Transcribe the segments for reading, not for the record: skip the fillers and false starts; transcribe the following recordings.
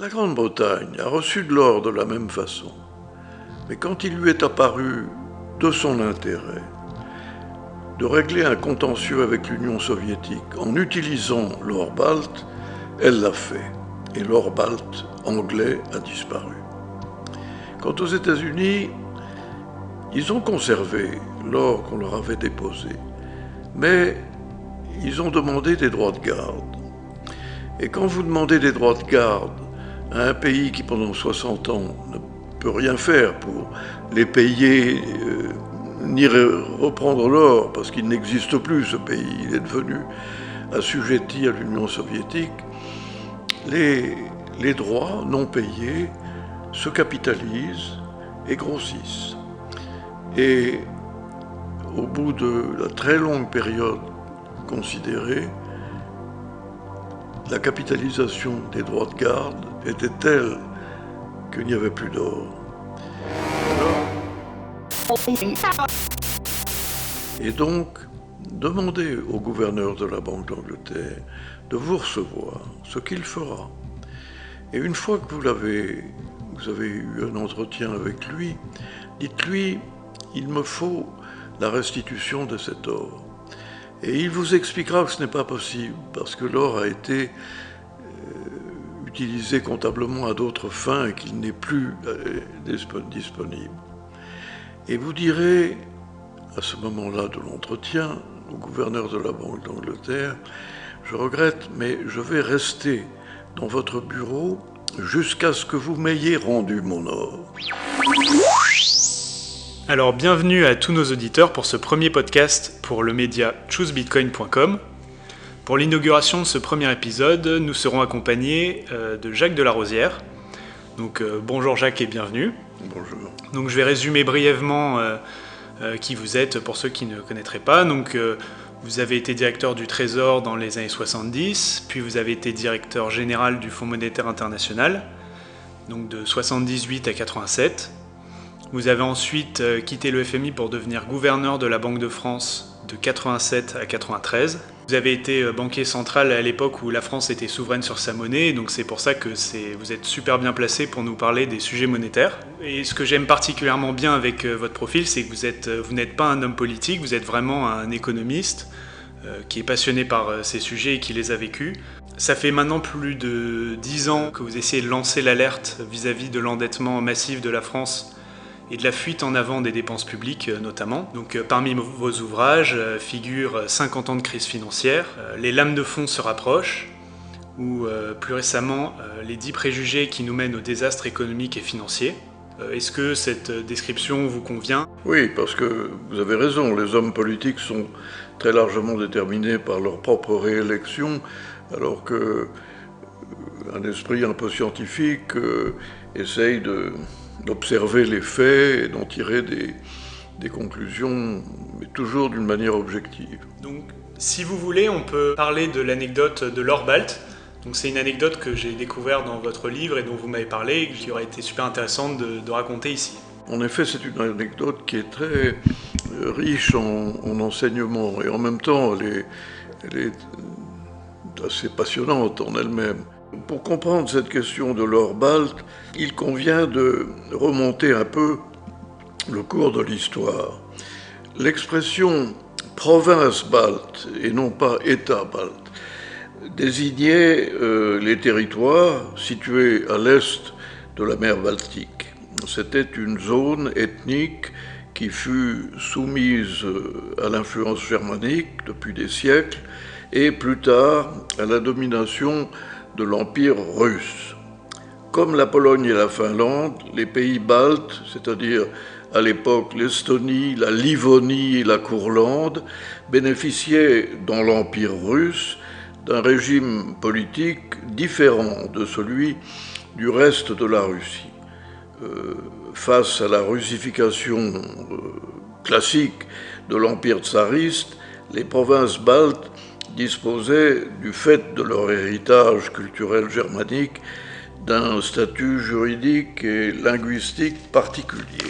La Grande-Bretagne a reçu de l'or de la même façon, mais quand il lui est apparu de son intérêt de régler un contentieux avec l'Union soviétique en utilisant l'or balte, elle l'a fait, et l'or balte anglais a disparu. Quant aux États-Unis, ils ont conservé l'or qu'on leur avait déposé, mais ils ont demandé des droits de garde. Et quand vous demandez des droits de garde à un pays qui pendant 60 ans ne peut rien faire pour les payer, ni reprendre l'or, parce qu'il n'existe plus ce pays, il est devenu assujetti à l'Union soviétique, les droits non payés se capitalisent et grossissent. Et au bout de la très longue période considérée, la capitalisation des droits de garde était telle qu'il n'y avait plus d'or. Et donc, demandez au gouverneur de la Banque d'Angleterre de vous recevoir, ce qu'il fera. Et une fois que vous avez eu un entretien avec lui, dites-lui, il me faut la restitution de cet or. Et il vous expliquera que ce n'est pas possible, parce que l'or a été utilisé comptablement à d'autres fins et qu'il n'est plus disponible. Et vous direz, à ce moment-là de l'entretien, au gouverneur de la Banque d'Angleterre, je regrette, mais je vais rester dans votre bureau jusqu'à ce que vous m'ayez rendu mon or. Alors bienvenue à tous nos auditeurs pour ce premier podcast pour le média choosebitcoin.com. Pour l'inauguration de ce premier épisode, nous serons accompagnés de Jacques Delarosière. Donc bonjour Jacques et bienvenue. Bonjour. Donc je vais résumer brièvement qui vous êtes pour ceux qui ne connaîtraient pas. Donc vous avez été directeur du Trésor dans les années 70, puis vous avez été directeur général du Fonds monétaire international, donc de 78 à 87. Vous avez ensuite quitté le FMI pour devenir gouverneur de la Banque de France de 87 à 93. Vous avez été banquier central à l'époque où la France était souveraine sur sa monnaie, donc c'est pour ça que vous êtes super bien placé pour nous parler des sujets monétaires. Et ce que j'aime particulièrement bien avec votre profil, c'est que vous n'êtes pas un homme politique, vous êtes vraiment un économiste qui est passionné par ces sujets et qui les a vécus. Ça fait maintenant plus de 10 ans que vous essayez de lancer l'alerte vis-à-vis de l'endettement massif de la France et de la fuite en avant des dépenses publiques notamment. Donc parmi vos ouvrages figurent 50 ans de crise financière, les lames de fond se rapprochent, ou plus récemment les 10 préjugés qui nous mènent au désastre économique et financier. Est-ce que cette description vous convient ? Oui, parce que vous avez raison, les hommes politiques sont très largement déterminés par leur propre réélection, alors qu'un esprit un peu scientifique essaye d'observer les faits et d'en tirer des conclusions, mais toujours d'une manière objective. Donc, si vous voulez, on peut parler de l'anecdote de l'or balte. Donc, c'est une anecdote que j'ai découverte dans votre livre et dont vous m'avez parlé et qui aurait été super intéressante de raconter ici. En effet, c'est une anecdote qui est très riche en enseignements et en même temps, elle est assez passionnante en elle-même. Pour comprendre cette question de l'or balte, il convient de remonter un peu le cours de l'histoire. L'expression « province balte » et non pas « État balte » désignait les territoires situés à l'est de la mer Baltique. C'était une zone ethnique qui fut soumise à l'influence germanique depuis des siècles et plus tard à la domination de l'Empire russe. Comme la Pologne et la Finlande, les pays baltes, c'est-à-dire à l'époque l'Estonie, la Livonie et la Courlande, bénéficiaient dans l'Empire russe d'un régime politique différent de celui du reste de la Russie. Face à la russification classique de l'Empire tsariste, les provinces baltes disposaient, du fait de leur héritage culturel germanique, d'un statut juridique et linguistique particulier.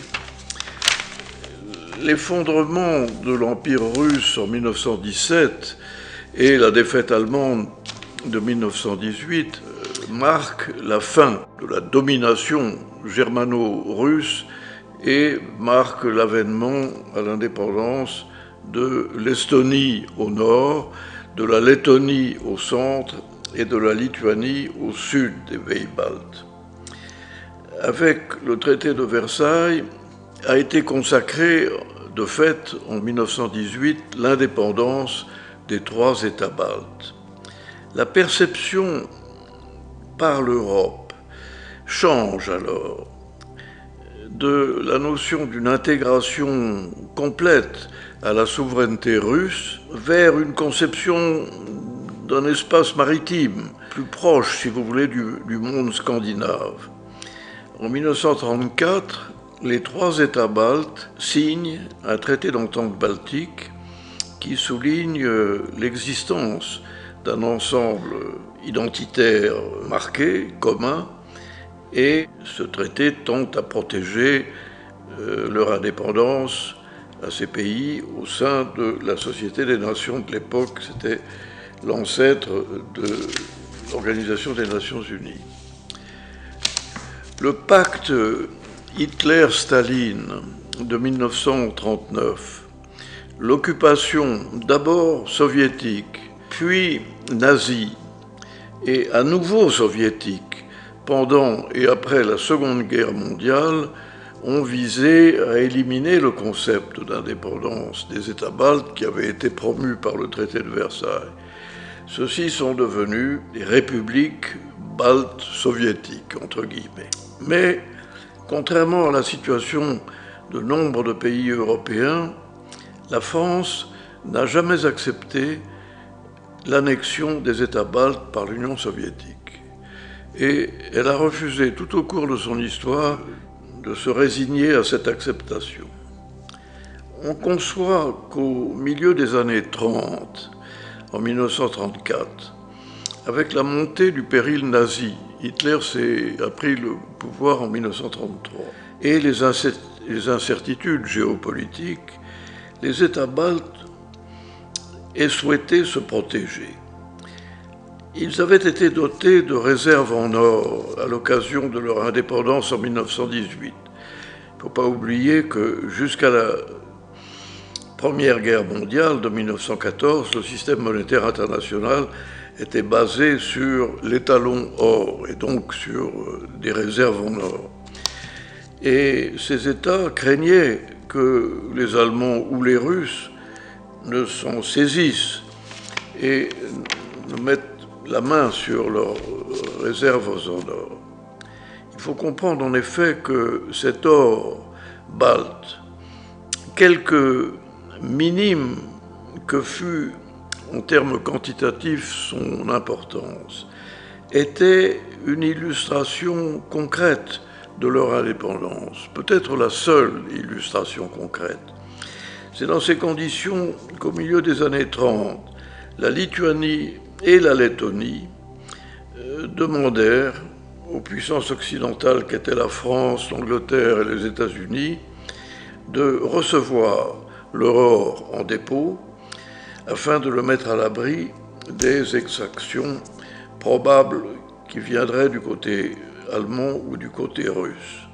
L'effondrement de l'Empire russe en 1917 et la défaite allemande de 1918 marque la fin de la domination germano-russe et marque l'avènement à l'indépendance de l'Estonie au nord, de la Lettonie au centre et de la Lituanie au sud des pays baltes. Avec le traité de Versailles a été consacrée de fait en 1918 l'indépendance des 3 États baltes. La perception par l'Europe change alors de la notion d'une intégration complète à la souveraineté russe vers une conception d'un espace maritime plus proche, si vous voulez, du monde scandinave. En 1934, les 3 États baltes signent un traité d'entente baltique qui souligne l'existence d'un ensemble identitaire marqué, commun, et ce traité tente à protéger leur indépendance à ces pays au sein de la Société des Nations de l'époque. C'était l'ancêtre de l'Organisation des Nations Unies. Le pacte Hitler-Staline de 1939, l'occupation d'abord soviétique, puis nazie, et à nouveau soviétique pendant et après la Seconde Guerre mondiale, ont visé à éliminer le concept d'indépendance des États baltes qui avait été promu par le traité de Versailles. Ceux-ci sont devenus des républiques baltes soviétiques, entre guillemets. Mais, contrairement à la situation de nombre de pays européens, la France n'a jamais accepté l'annexion des États baltes par l'Union soviétique. Et elle a refusé tout au cours de son histoire de se résigner à cette acceptation. On conçoit qu'au milieu des années 30, en 1934, avec la montée du péril nazi, Hitler a pris le pouvoir en 1933, et les incertitudes géopolitiques, les États baltes aient souhaité se protéger. Ils avaient été dotés de réserves en or à l'occasion de leur indépendance en 1918. Il ne faut pas oublier que jusqu'à la Première Guerre mondiale de 1914, le système monétaire international était basé sur l'étalon or et donc sur des réserves en or. Et ces États craignaient que les Allemands ou les Russes ne s'en saisissent et ne mettent la main sur leurs réserves en or. Il faut comprendre en effet que cet or balte, quelque minime que fût en termes quantitatifs son importance, était une illustration concrète de leur indépendance, peut-être la seule illustration concrète. C'est dans ces conditions qu'au milieu des années 30, la Lituanie et la Lettonie demandèrent aux puissances occidentales qu'étaient la France, l'Angleterre et les États-Unis de recevoir leur or en dépôt afin de le mettre à l'abri des exactions probables qui viendraient du côté allemand ou du côté russe.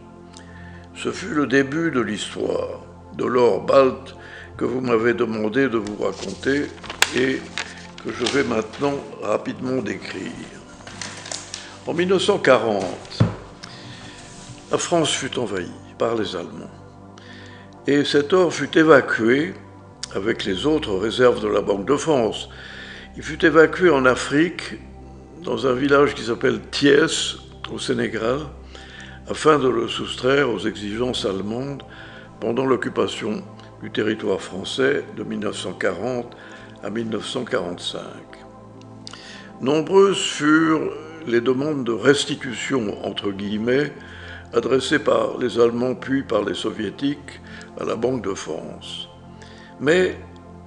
Ce fut le début de l'histoire de l'or balte que vous m'avez demandé de vous raconter et que je vais maintenant rapidement décrire. En 1940, la France fut envahie par les Allemands et cet or fut évacué avec les autres réserves de la Banque de France. Il fut évacué en Afrique, dans un village qui s'appelle Thiès, au Sénégal, afin de le soustraire aux exigences allemandes pendant l'occupation du territoire français de 1940 à 1945. Nombreuses furent les demandes de restitution, entre guillemets, adressées par les Allemands puis par les Soviétiques à la Banque de France. Mais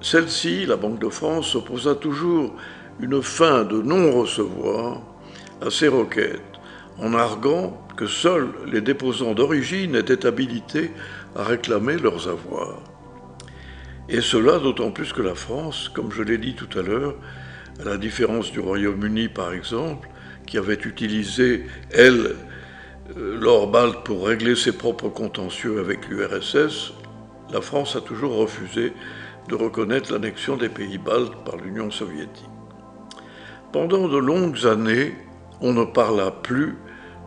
celle-ci, la Banque de France, s'opposa toujours une fin de non-recevoir à ces requêtes, en arguant que seuls les déposants d'origine étaient habilités à réclamer leurs avoirs. Et cela d'autant plus que la France, comme je l'ai dit tout à l'heure, à la différence du Royaume-Uni par exemple, qui avait utilisé, elle, l'or balte pour régler ses propres contentieux avec l'URSS, la France a toujours refusé de reconnaître l'annexion des pays baltes par l'Union soviétique. Pendant de longues années, on ne parla plus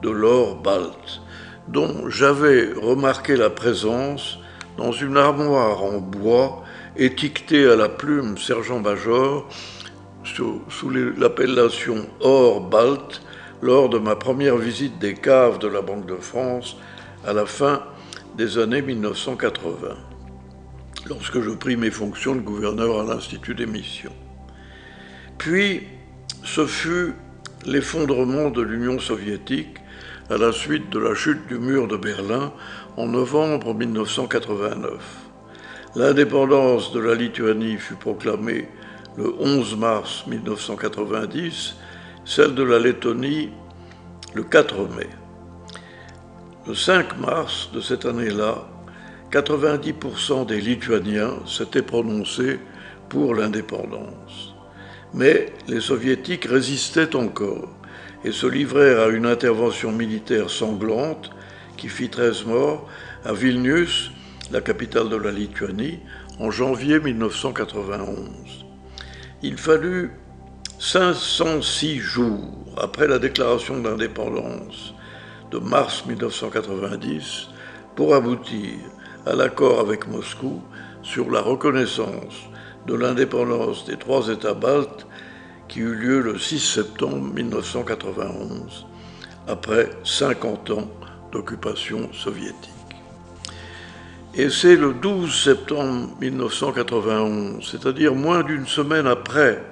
de l'or balte, dont j'avais remarqué la présence dans une armoire en bois étiquetée à la plume sergent-major sous l'appellation or balte lors de ma première visite des caves de la Banque de France à la fin des années 1980, lorsque je pris mes fonctions de gouverneur à l'Institut des missions. Puis, ce fut l'effondrement de l'Union soviétique à la suite de la chute du mur de Berlin en novembre 1989. L'indépendance de la Lituanie fut proclamée le 11 mars 1990, celle de la Lettonie le 4 mai. Le 5 mars de cette année-là, 90% des Lituaniens s'étaient prononcés pour l'indépendance. Mais les Soviétiques résistaient encore et se livrèrent à une intervention militaire sanglante qui fit 13 morts à Vilnius, la capitale de la Lituanie, en janvier 1991. Il fallut 506 jours après la déclaration d'indépendance de mars 1990 pour aboutir à l'accord avec Moscou sur la reconnaissance de l'indépendance des 3 États baltes qui eut lieu le 6 septembre 1991, après 50 ans d'occupation soviétique. Et c'est le 12 septembre 1991, c'est-à-dire moins d'une semaine après,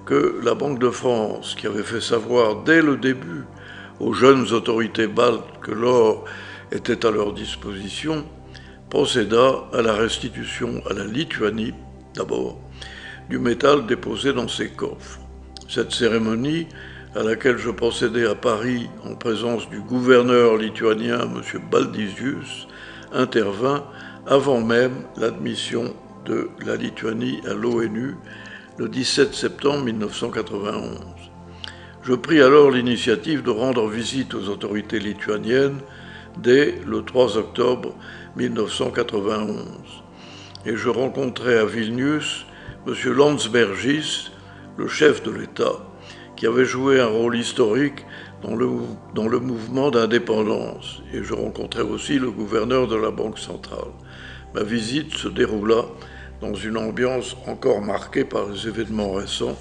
que la Banque de France, qui avait fait savoir dès le début aux jeunes autorités baltes que l'or était à leur disposition, procéda à la restitution à la Lituanie, d'abord, du métal déposé dans ses coffres. Cette cérémonie, à laquelle je procédais à Paris en présence du gouverneur lituanien, M. Baldizius, intervint avant même l'admission de la Lituanie à l'ONU le 17 septembre 1991. Je pris alors l'initiative de rendre visite aux autorités lituaniennes dès le 3 octobre 1991. Et je rencontrai à Vilnius M. Landsbergis, le chef de l'État, qui avait joué un rôle historique dans le mouvement d'indépendance. Et je rencontrai aussi le gouverneur de la Banque centrale. Ma visite se déroula dans une ambiance encore marquée par les événements récents.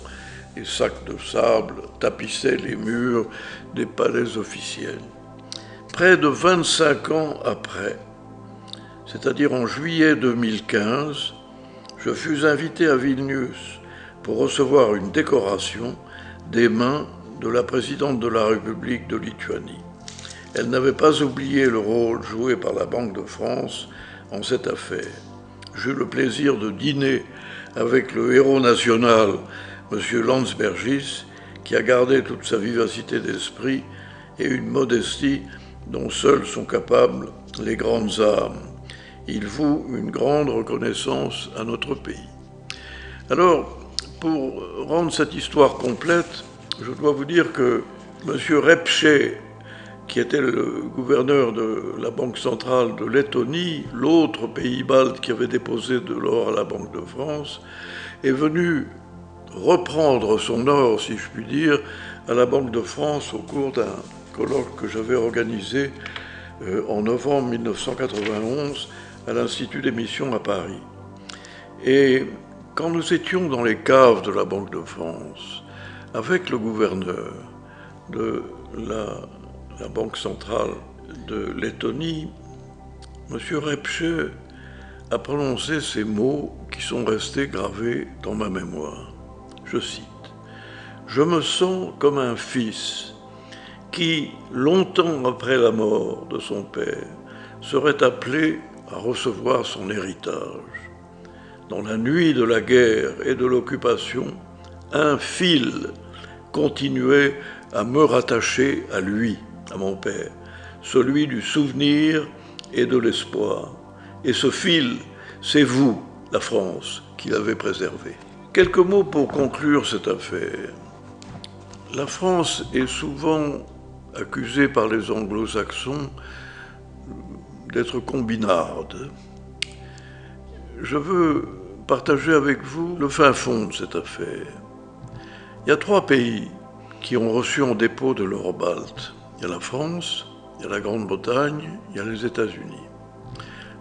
Les sacs de sable tapissaient les murs des palais officiels. Près de 25 ans après, c'est-à-dire en juillet 2015, je fus invité à Vilnius pour recevoir une décoration des mains de la présidente de la République de Lituanie. Elle n'avait pas oublié le rôle joué par la Banque de France en cette affaire. J'eus le plaisir de dîner avec le héros national, M. Landsbergis, qui a gardé toute sa vivacité d'esprit et une modestie dont seules sont capables les grandes âmes. Il voue une grande reconnaissance à notre pays. Alors, pour rendre cette histoire complète, je dois vous dire que M. Repše, qui était le gouverneur de la Banque centrale de Lettonie, l'autre pays balte qui avait déposé de l'or à la Banque de France, est venu reprendre son or, si je puis dire, à la Banque de France au cours d'un colloque que j'avais organisé en novembre 1991 à l'Institut des missions à Paris. Et quand nous étions dans les caves de la Banque de France, avec le gouverneur de la Banque centrale de Lettonie, M. Repše a prononcé ces mots qui sont restés gravés dans ma mémoire. Je cite : « Je me sens comme un fils qui, longtemps après la mort de son père, serait appelé à recevoir son héritage. Dans la nuit de la guerre et de l'occupation, un fil continuait à me rattacher à lui, à mon père, celui du souvenir et de l'espoir. Et ce fil, c'est vous, la France, qui l'avez préservé. » Quelques mots pour conclure cette affaire. La France est souvent accusée par les anglo-saxons d'être combinarde. Je veux partager avec vous le fin fond de cette affaire. Il y a 3 pays qui ont reçu en dépôt de l'or balte. Il y a la France, il y a la Grande-Bretagne, il y a les États-Unis.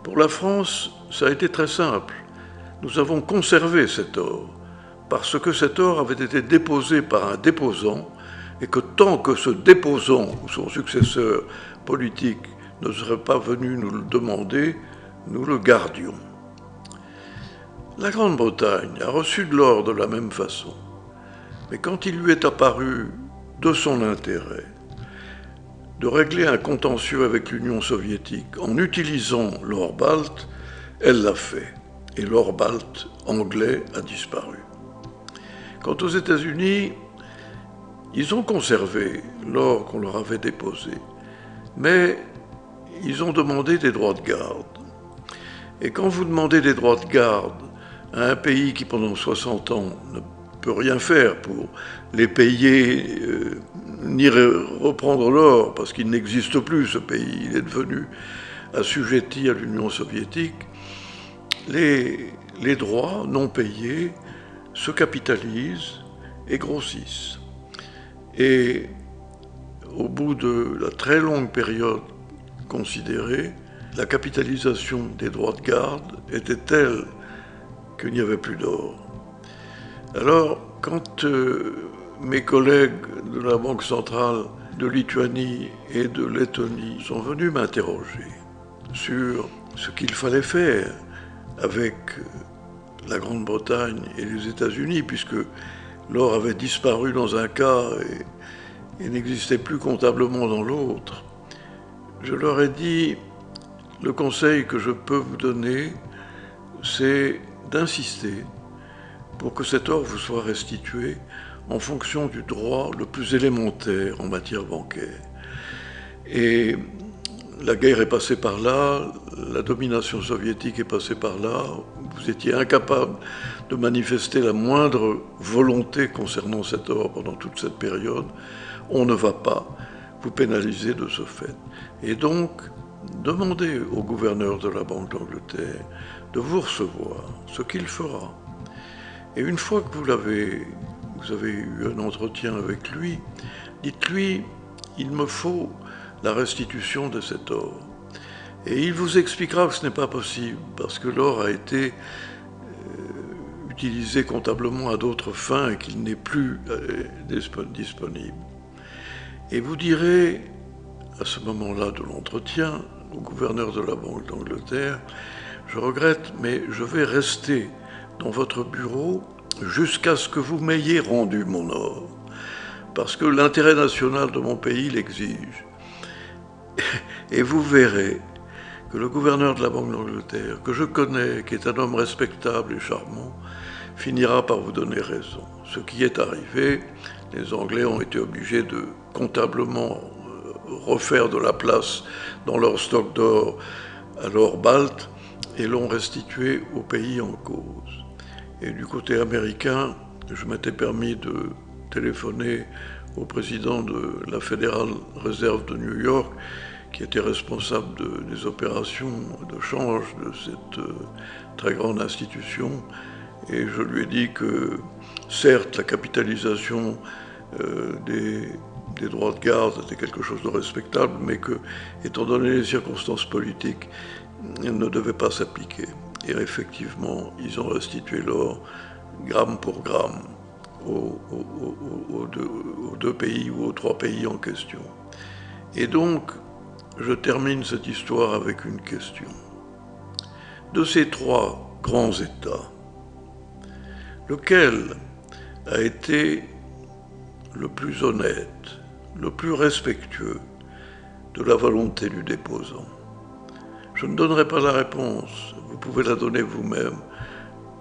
Pour la France, ça a été très simple. Nous avons conservé cet or, parce que cet or avait été déposé par un déposant, et que tant que ce déposant ou son successeur politique ne serait pas venu nous le demander, nous le gardions. La Grande-Bretagne a reçu de l'or de la même façon, mais quand il lui est apparu de son intérêt de régler un contentieux avec l'Union soviétique en utilisant l'or balte, elle l'a fait, et l'or balte anglais a disparu. Quant aux États-Unis, ils ont conservé l'or qu'on leur avait déposé, mais ils ont demandé des droits de garde. Et quand vous demandez des droits de garde à un pays qui pendant 60 ans ne peut rien faire pour les payer, ni reprendre l'or, parce qu'il n'existe plus ce pays, il est devenu assujetti à l'Union soviétique, les droits non payés se capitalisent et grossissent. Et au bout de la très longue période considérée, la capitalisation des droits de garde était telle qu'il n'y avait plus d'or. Alors, quand mes collègues de la Banque centrale de Lituanie et de Lettonie sont venus m'interroger sur ce qu'il fallait faire avec la Grande-Bretagne et les États-Unis, puisque l'or avait disparu dans un cas et n'existait plus comptablement dans l'autre, je leur ai dit, le conseil que je peux vous donner, c'est d'insister pour que cet or vous soit restitué en fonction du droit le plus élémentaire en matière bancaire. Et la guerre est passée par là, la domination soviétique est passée par là, vous étiez incapable de manifester la moindre volonté concernant cet or pendant toute cette période, on ne va pas vous pénaliser de ce fait. Et donc, demandez au gouverneur de la Banque d'Angleterre de vous recevoir, ce qu'il fera. Et une fois que vous avez eu un entretien avec lui, dites-lui, il me faut la restitution de cet or. Et il vous expliquera que ce n'est pas possible, parce que l'or a été utilisé comptablement à d'autres fins et qu'il n'est plus disponible. Et vous direz, à ce moment-là de l'entretien, au gouverneur de la Banque d'Angleterre, je regrette, mais je vais rester dans votre bureau jusqu'à ce que vous m'ayez rendu mon or, parce que l'intérêt national de mon pays l'exige. Et vous verrez que le gouverneur de la Banque d'Angleterre, que je connais, qui est un homme respectable et charmant, finira par vous donner raison. Ce qui est arrivé, les Anglais ont été obligés de comptablement refaire de la place dans leur stock d'or à l'or balte et l'ont restitué au pays en cause. Et du côté américain, je m'étais permis de téléphoner au président de la Federal Reserve de New York, qui était responsable des opérations de change de cette très grande institution, et je lui ai dit que, certes, la capitalisation des droits de garde était quelque chose de respectable, mais que, étant donné les circonstances politiques, elle ne devait pas s'appliquer. Et effectivement, ils ont restitué l'or, gramme pour gramme, aux 2 pays ou aux 3 pays en question. Et donc, je termine cette histoire avec une question. De ces 3 grands États, lequel a été le plus honnête, le plus respectueux de la volonté du déposant? Je ne donnerai pas la réponse, vous pouvez la donner vous-même,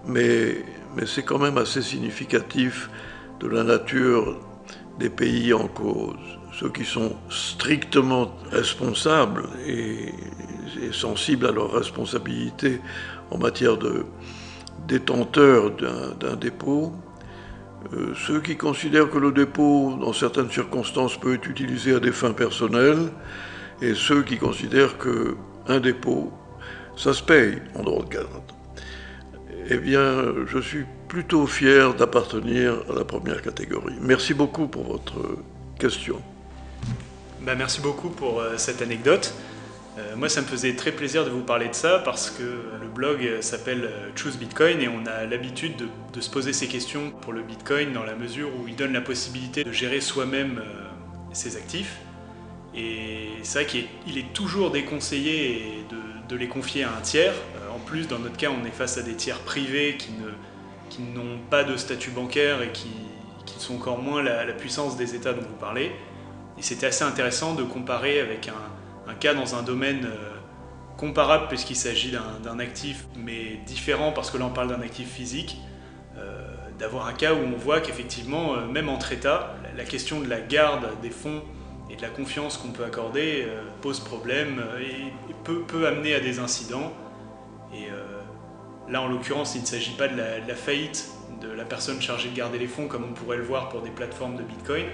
mais c'est quand même assez significatif de la nature des pays en cause. Ceux qui sont strictement responsables et sensibles à leurs responsabilités en matière de détenteur d'un dépôt Ceux qui considèrent que le dépôt, dans certaines circonstances, peut être utilisé à des fins personnelles, et ceux qui considèrent qu'un dépôt, ça se paye en droit de garde. Eh bien, je suis plutôt fier d'appartenir à la première catégorie. Merci beaucoup pour votre question. Merci beaucoup pour cette anecdote. Moi, ça me faisait très plaisir de vous parler de ça parce que le blog s'appelle Choose Bitcoin et on a l'habitude de se poser ces questions pour le Bitcoin dans la mesure où il donne la possibilité de gérer soi-même ses actifs. Et c'est vrai qu'il est toujours déconseillé de les confier à un tiers. En plus, dans notre cas, on est face à des tiers privés qui n'ont pas de statut bancaire et qui sont encore moins la puissance des États dont vous parlez. Et c'était assez intéressant de comparer avec un cas dans un domaine comparable puisqu'il s'agit d'un actif mais différent parce que là on parle d'un actif physique, d'avoir un cas où on voit qu'effectivement, même entre États, la question de la garde des fonds et de la confiance qu'on peut accorder pose problème et peut amener à des incidents. Et là en l'occurrence il ne s'agit pas de la faillite de la personne chargée de garder les fonds comme on pourrait le voir pour des plateformes de Bitcoin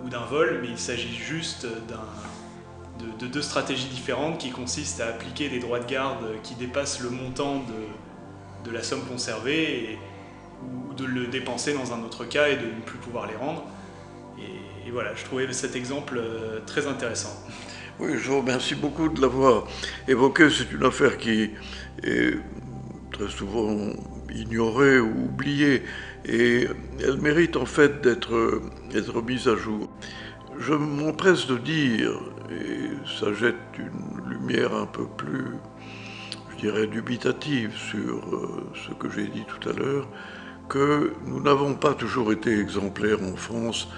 ou d'un vol, mais il s'agit juste de deux stratégies différentes qui consistent à appliquer des droits de garde qui dépassent le montant de la somme conservée ou de le dépenser dans un autre cas et de ne plus pouvoir les rendre. Et voilà, je trouvais cet exemple très intéressant. Oui, je vous remercie beaucoup de l'avoir évoqué. C'est une affaire qui est très souvent ignorée ou oubliée et elle mérite en fait d'être mise à jour. Je m'empresse de dire, et ça jette une lumière un peu plus, je dirais, dubitative sur ce que j'ai dit tout à l'heure, que nous n'avons pas toujours été exemplaires en France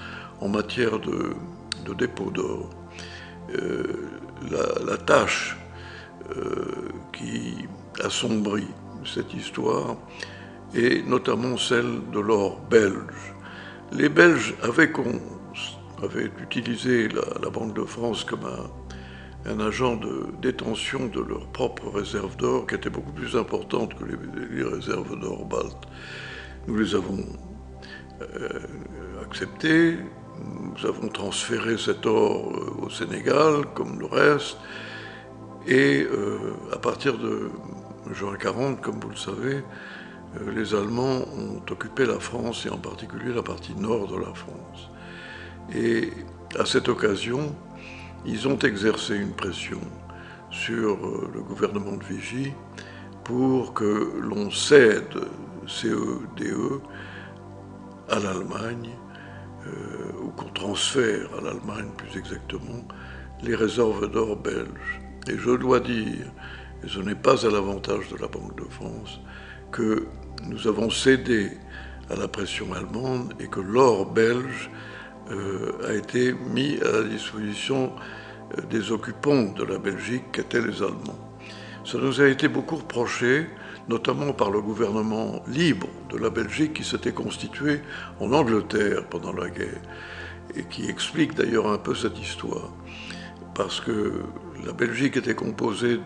en matière de dépôt d'or. La tâche qui assombrit cette histoire est notamment celle de l'or belge. Les Belges avaient utilisé la Banque de France comme un agent de détention de leurs propres réserves d'or qui étaient beaucoup plus importantes que les réserves d'or baltes. Nous les avons acceptées, nous avons transféré cet or au Sénégal comme le reste et à partir de juin 40, comme vous le savez, les Allemands ont occupé la France et en particulier la partie nord de la France. Et à cette occasion, ils ont exercé une pression sur le gouvernement de Vichy pour que l'on cède CEDE à l'Allemagne, ou qu'on transfère à l'Allemagne plus exactement, les réserves d'or belges. Et je dois dire, et ce n'est pas à l'avantage de la Banque de France, que nous avons cédé à la pression allemande et que l'or belge a été mis à la disposition des occupants de la Belgique qu'étaient les Allemands. Ça nous a été beaucoup reproché, notamment par le gouvernement libre de la Belgique qui s'était constitué en Angleterre pendant la guerre et qui explique d'ailleurs un peu cette histoire. Parce que la Belgique était composée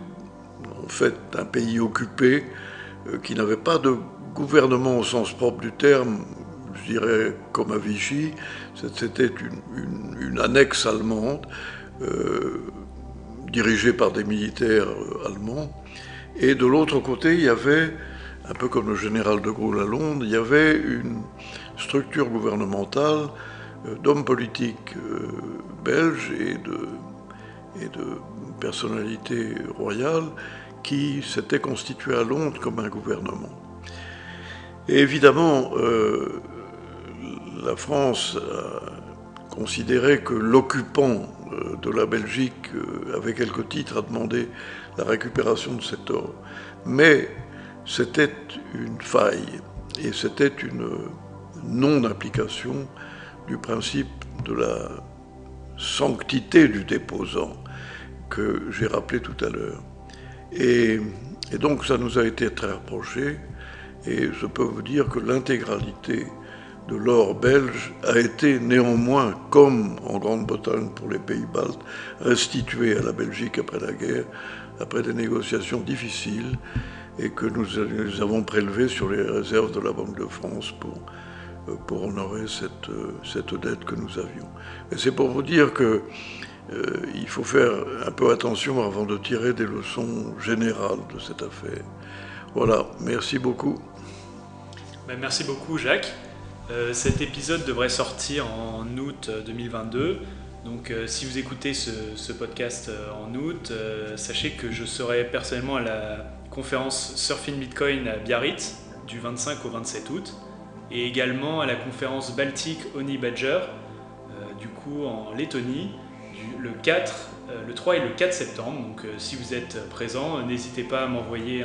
en fait d'un pays occupé qui n'avait pas de gouvernement au sens propre du terme, je dirais comme à Vichy. C'était une annexe allemande dirigée par des militaires allemands. Et de l'autre côté, il y avait, un peu comme le général de Gaulle à Londres, il y avait une structure gouvernementale d'hommes politiques belges et de personnalités royales qui s'étaient constituées à Londres comme un gouvernement. Et évidemment, la France a considéré que l'occupant de la Belgique avait quelques titres à demander la récupération de cet or. Mais c'était une faille et c'était une non-application du principe de la sanctité du déposant que j'ai rappelé tout à l'heure. Et donc ça nous a été très reproché et je peux vous dire que l'intégralité de l'or belge a été néanmoins, comme en Grande-Bretagne pour les pays baltes, restituée à la Belgique après la guerre, après des négociations difficiles, et que nous avons prélevé sur les réserves de la Banque de France pour pour honorer cette dette que nous avions. Et c'est pour vous dire que il faut faire un peu attention avant de tirer des leçons générales de cette affaire. Voilà, merci beaucoup. Merci beaucoup Jacques. Cet épisode devrait sortir en août 2022. Donc si vous écoutez ce podcast en août, sachez que je serai personnellement à la conférence Surfing Bitcoin à Biarritz du 25 au 27 août et également à la conférence Baltic Honey Badger du coup en Lettonie le 3 et le 4 septembre. Donc si vous êtes présent, n'hésitez pas à m'envoyer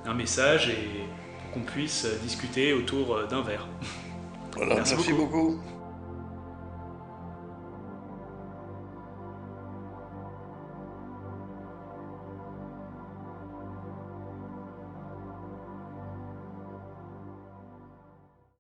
un message et pour qu'on puisse discuter autour d'un verre. Voilà, merci beaucoup.